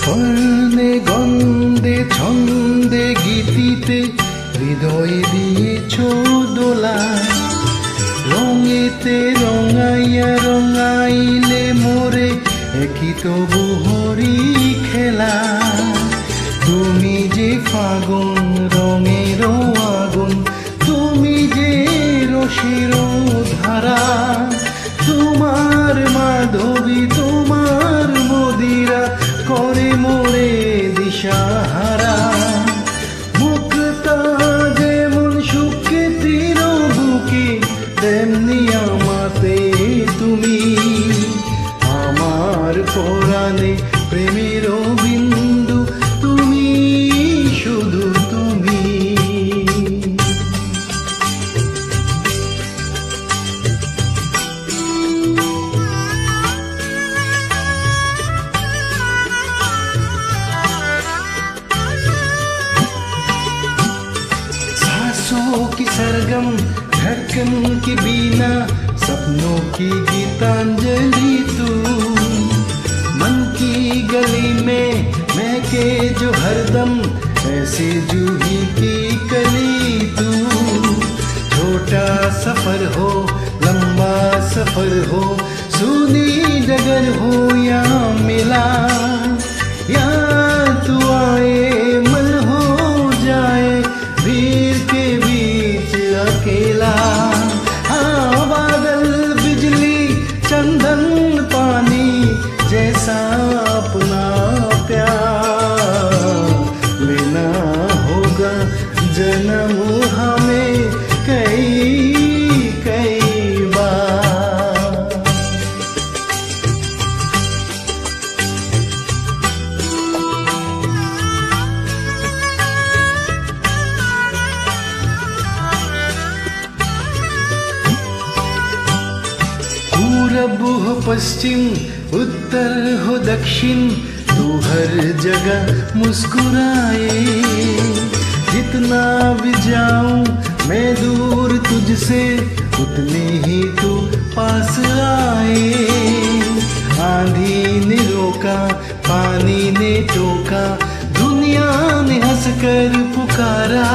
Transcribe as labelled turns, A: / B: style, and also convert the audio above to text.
A: কর্ণে গন্ধে ছন্দে গীতিতে হৃদয় দিয়েছ দোলা, রঙেতে রঙাইয়া রঙাইলে মোরে একই তবু হরি খেলা। তুমি যে ফাগুন রঙের আগুন, তুমি যে রসের ধারা, তোমার মাধবী তোমার মদিরা করে মোরে দিশাহারা। মুক্তা যেমন সুখে তীর বুকে, তেমনি আমাতে তুমি, আমার পরাণে প্রেমের বিন্দু তুমি, শুধু তুমি। सांसों की सरगम धड़कन की बीना, सपनों की गीतांजलि तू, मन की गली में महके जो हरदम ऐसे जूही की कली तू। छोटा सफर हो लंबा सफर हो, सूनी डगर हो या मिला, या तू आए मन हो जाए भीड़ के बीच अकेला। हाँ बादल बिजली चंदन पानी जैसा अपना प्यार, लेना होगा जन्म हमें कई कई बार। पूरब हो पश्चिम उत्तर हो दक्षिण, तू हर जगह मुस्कुराए। जितना भी जाऊं मैं दूर तुझसे, उतने ही तू पास आए। आंधी ने रोका पानी ने टोका, दुनिया ने हंसकर पुकारा।